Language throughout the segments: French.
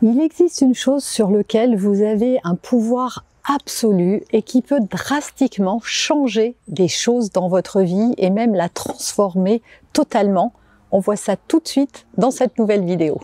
Il existe une chose sur laquelle vous avez un pouvoir absolu et qui peut drastiquement changer des choses dans votre vie et même la transformer totalement. On voit ça tout de suite dans cette nouvelle vidéo.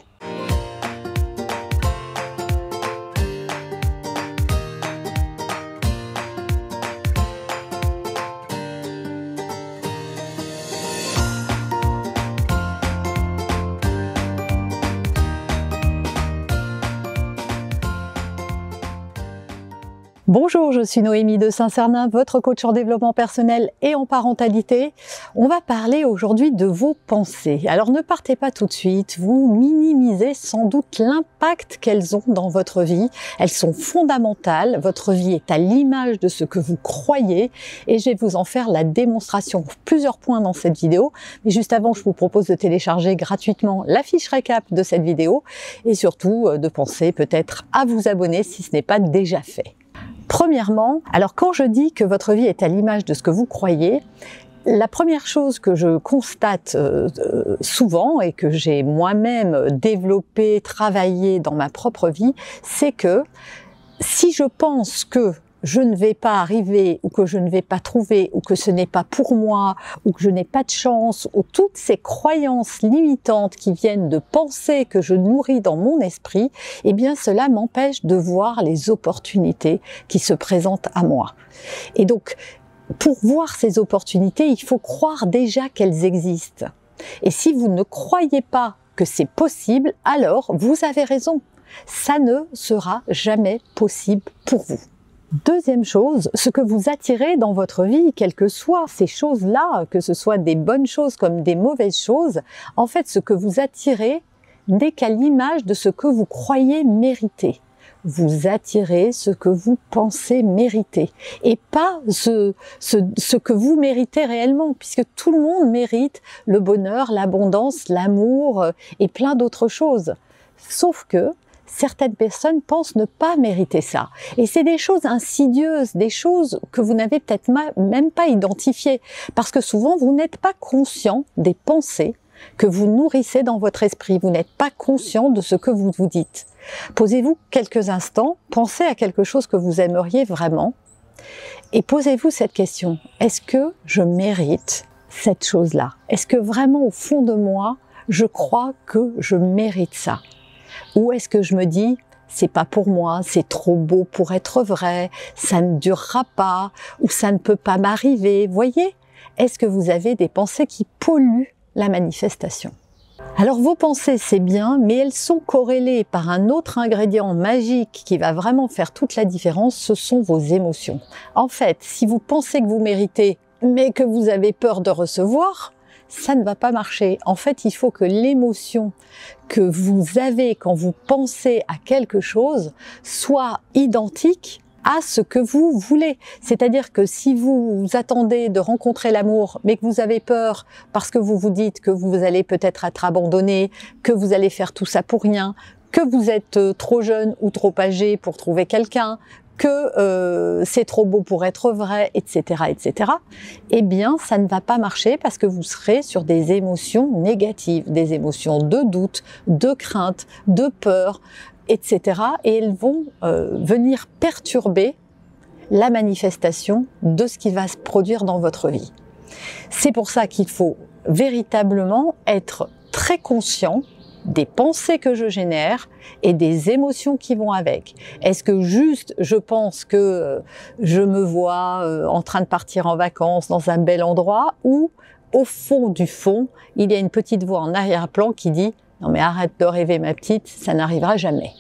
Bonjour, je suis Noémie de Saint-Cernin, votre coach en développement personnel et en parentalité. On va parler aujourd'hui de vos pensées. Alors ne partez pas tout de suite, vous minimisez sans doute l'impact qu'elles ont dans votre vie. Elles sont fondamentales, votre vie est à l'image de ce que vous croyez et je vais vous en faire la démonstration. Plusieurs points dans cette vidéo, mais juste avant je vous propose de télécharger gratuitement la fiche récap de cette vidéo et surtout de penser peut-être à vous abonner si ce n'est pas déjà fait. Premièrement, alors quand je dis que votre vie est à l'image de ce que vous croyez, la première chose que je constate souvent et que j'ai moi-même développé, travaillé dans ma propre vie, c'est que si je pense que je ne vais pas arriver ou que je ne vais pas trouver ou que ce n'est pas pour moi ou que je n'ai pas de chance ou toutes ces croyances limitantes qui viennent de pensées que je nourris dans mon esprit, eh bien cela m'empêche de voir les opportunités qui se présentent à moi. Et donc, pour voir ces opportunités, il faut croire déjà qu'elles existent. Et si vous ne croyez pas que c'est possible, alors vous avez raison. Ça ne sera jamais possible pour vous. Deuxième chose, ce que vous attirez dans votre vie, quelles que soient ces choses-là, que ce soit des bonnes choses comme des mauvaises choses, en fait, ce que vous attirez n'est qu'à l'image de ce que vous croyez mériter. Vous attirez ce que vous pensez mériter et pas ce que vous méritez réellement, puisque tout le monde mérite le bonheur, l'abondance, l'amour et plein d'autres choses. Sauf que certaines personnes pensent ne pas mériter ça. Et c'est des choses insidieuses, des choses que vous n'avez peut-être même pas identifiées. Parce que souvent, vous n'êtes pas conscient des pensées que vous nourrissez dans votre esprit. Vous n'êtes pas conscient de ce que vous vous dites. Posez-vous quelques instants, pensez à quelque chose que vous aimeriez vraiment et posez-vous cette question. Est-ce que je mérite cette chose-là? Est-ce que vraiment au fond de moi, je crois que je mérite ça? Ou est-ce que je me dis, c'est pas pour moi, c'est trop beau pour être vrai, ça ne durera pas, ou ça ne peut pas m'arriver, voyez? Est-ce que vous avez des pensées qui polluent la manifestation? Alors vos pensées c'est bien, mais elles sont corrélées par un autre ingrédient magique qui va vraiment faire toute la différence, ce sont vos émotions. En fait, si vous pensez que vous méritez, mais que vous avez peur de recevoir, ça ne va pas marcher. En fait, il faut que l'émotion que vous avez quand vous pensez à quelque chose soit identique à ce que vous voulez. C'est-à-dire que si vous attendez de rencontrer l'amour, mais que vous avez peur parce que vous vous dites que vous allez peut-être être abandonné, que vous allez faire tout ça pour rien, que vous êtes trop jeune ou trop âgé pour trouver quelqu'un, que c'est trop beau pour être vrai, etc., etc., eh bien, ça ne va pas marcher parce que vous serez sur des émotions négatives, des émotions de doute, de crainte, de peur, etc., et elles vont venir perturber la manifestation de ce qui va se produire dans votre vie. C'est pour ça qu'il faut véritablement être très conscient des pensées que je génère et des émotions qui vont avec. Est-ce que juste je pense que je me vois en train de partir en vacances dans un bel endroit ou au fond du fond, il y a une petite voix en arrière-plan qui dit « Non mais arrête de rêver ma petite, ça n'arrivera jamais ».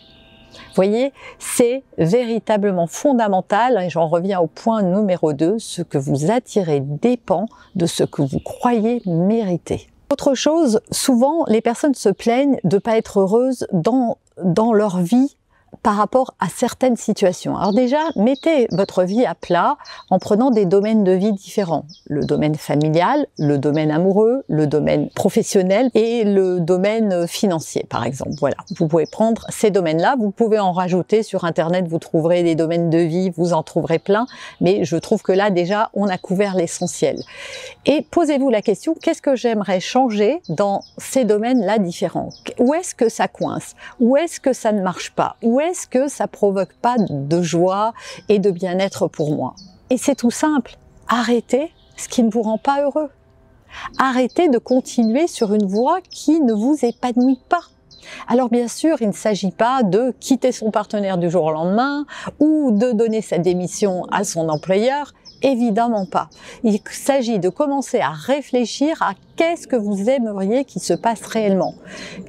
Vous voyez, c'est véritablement fondamental et j'en reviens au point numéro 2, ce que vous attirez dépend de ce que vous croyez mériter. Autre chose, souvent les personnes se plaignent de ne pas être heureuses dans leur vie par rapport à certaines situations. Alors déjà, mettez votre vie à plat en prenant des domaines de vie différents. Le domaine familial, le domaine amoureux, le domaine professionnel et le domaine financier, par exemple. Voilà, vous pouvez prendre ces domaines-là, vous pouvez en rajouter sur Internet, vous trouverez des domaines de vie, vous en trouverez plein, mais je trouve que là, déjà, on a couvert l'essentiel. Et posez-vous la question, qu'est-ce que j'aimerais changer dans ces domaines-là différents? Où est-ce que ça coince? Où est-ce que ça ne marche pas? Où est-ce que ça provoque pas de joie et de bien-être pour moi? Et c'est tout simple. Arrêtez ce qui ne vous rend pas heureux. Arrêtez de continuer sur une voie qui ne vous épanouit pas. Alors bien sûr, il ne s'agit pas de quitter son partenaire du jour au lendemain ou de donner sa démission à son employeur. Évidemment pas. Il s'agit de commencer à réfléchir à qu'est-ce que vous aimeriez qu'il se passe réellement.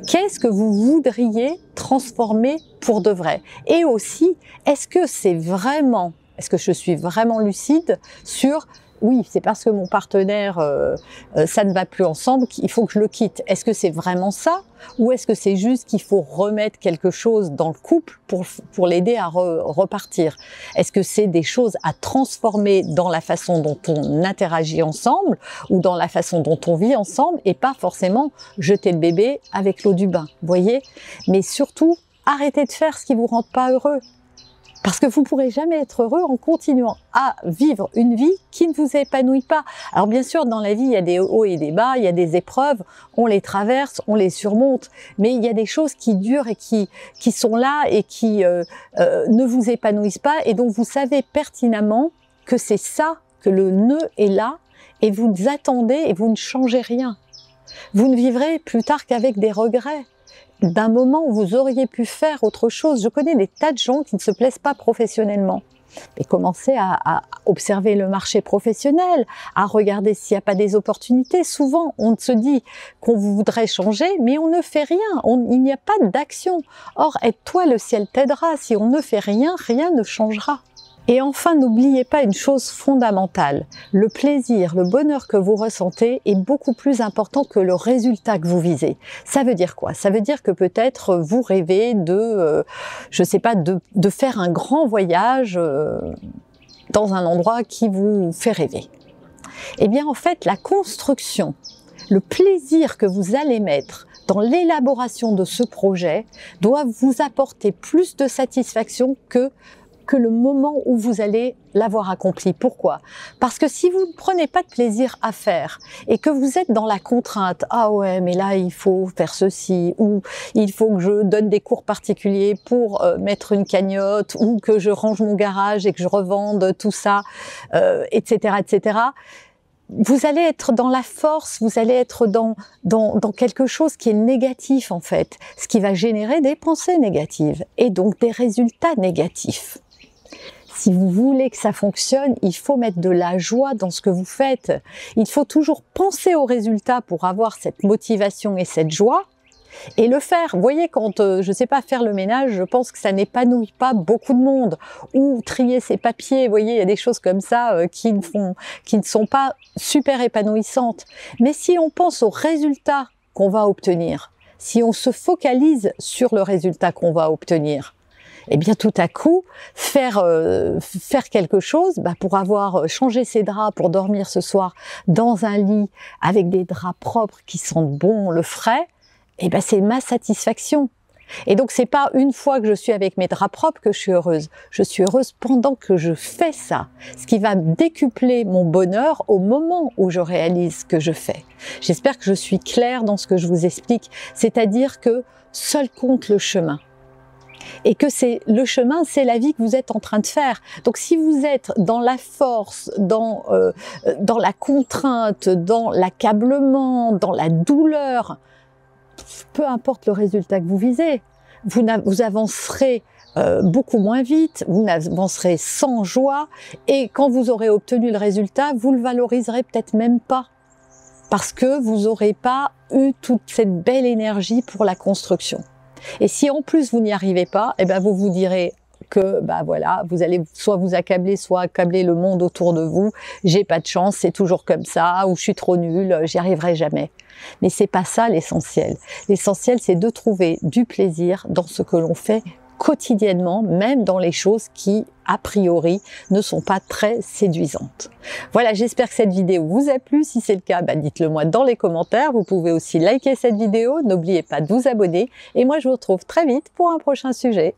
Qu'est-ce que vous voudriez transformer pour de vrai? Et aussi, est-ce que je suis vraiment lucide sur oui, c'est parce que mon partenaire, ça ne va plus ensemble qu'il faut que je le quitte. Est-ce que c'est vraiment ça? Ou est-ce que c'est juste qu'il faut remettre quelque chose dans le couple pour l'aider à repartir? Est-ce que c'est des choses à transformer dans la façon dont on interagit ensemble ou dans la façon dont on vit ensemble et pas forcément jeter le bébé avec l'eau du bain, vous voyez? Mais surtout, arrêtez de faire ce qui vous rend pas heureux. Parce que vous ne pourrez jamais être heureux en continuant à vivre une vie qui ne vous épanouit pas. Alors bien sûr, dans la vie, il y a des hauts et des bas, il y a des épreuves, on les traverse, on les surmonte, mais il y a des choses qui durent et qui sont là et qui ne vous épanouissent pas et dont vous savez pertinemment que c'est ça, que le nœud est là et vous attendez et vous ne changez rien. Vous ne vivrez plus tard qu'avec des regrets d'un moment où vous auriez pu faire autre chose. Je connais des tas de gens qui ne se plaisent pas professionnellement. Et commencez à observer le marché professionnel, à regarder s'il n'y a pas des opportunités. Souvent, on se dit qu'on voudrait changer, mais on ne fait rien. Il n'y a pas d'action. Or, aide-toi, le ciel t'aidera. Si on ne fait rien, rien ne changera. Et enfin, n'oubliez pas une chose fondamentale. Le plaisir, le bonheur que vous ressentez est beaucoup plus important que le résultat que vous visez. Ça veut dire quoi? Ça veut dire que peut-être vous rêvez de, je sais pas, de faire un grand voyage dans un endroit qui vous fait rêver. Eh bien, en fait, la construction, le plaisir que vous allez mettre dans l'élaboration de ce projet doit vous apporter plus de satisfaction que le moment où vous allez l'avoir accompli. Pourquoi? Parce que si vous ne prenez pas de plaisir à faire et que vous êtes dans la contrainte, ah ouais, mais là il faut faire ceci, ou il faut que je donne des cours particuliers pour mettre une cagnotte, ou que je range mon garage et que je revende tout ça, etc., etc. Vous allez être dans la force, vous allez être dans quelque chose qui est négatif en fait, ce qui va générer des pensées négatives et donc des résultats négatifs. Si vous voulez que ça fonctionne, il faut mettre de la joie dans ce que vous faites. Il faut toujours penser aux résultats pour avoir cette motivation et cette joie et le faire. Vous voyez, quand, je sais pas, faire le ménage, je pense que ça n'épanouit pas beaucoup de monde. Ou trier ses papiers, vous voyez, il y a des choses comme ça qui ne sont pas super épanouissantes. Mais si on pense aux résultats qu'on va obtenir, si on se focalise sur le résultat qu'on va obtenir, eh bien tout à coup, faire quelque chose, pour avoir changé ses draps pour dormir ce soir dans un lit avec des draps propres qui sentent bon le frais, eh bien c'est ma satisfaction. Et donc c'est pas une fois que je suis avec mes draps propres que je suis heureuse. Je suis heureuse pendant que je fais ça, ce qui va décupler mon bonheur au moment où je réalise ce que je fais. J'espère que je suis claire dans ce que je vous explique, c'est-à-dire que seul compte le chemin. Et que le chemin, c'est la vie que vous êtes en train de faire. Donc si vous êtes dans la force, dans la contrainte, dans l'accablement, dans la douleur, peu importe le résultat que vous visez, vous avancerez beaucoup moins vite, vous avancerez sans joie, et quand vous aurez obtenu le résultat, vous le valoriserez peut-être même pas, parce que vous n'aurez pas eu toute cette belle énergie pour la construction. Et si en plus vous n'y arrivez pas, eh ben vous vous direz que voilà, vous allez soit vous accabler, soit accabler le monde autour de vous. J'ai pas de chance, c'est toujours comme ça, ou je suis trop nulle, j'y arriverai jamais. Mais c'est pas ça l'essentiel. L'essentiel, c'est de trouver du plaisir dans ce que l'on fait quotidiennement, même dans les choses qui, a priori, ne sont pas très séduisantes. Voilà, j'espère que cette vidéo vous a plu. Si c'est le cas, dites-le moi dans les commentaires. Vous pouvez aussi liker cette vidéo. N'oubliez pas de vous abonner. Et moi, je vous retrouve très vite pour un prochain sujet.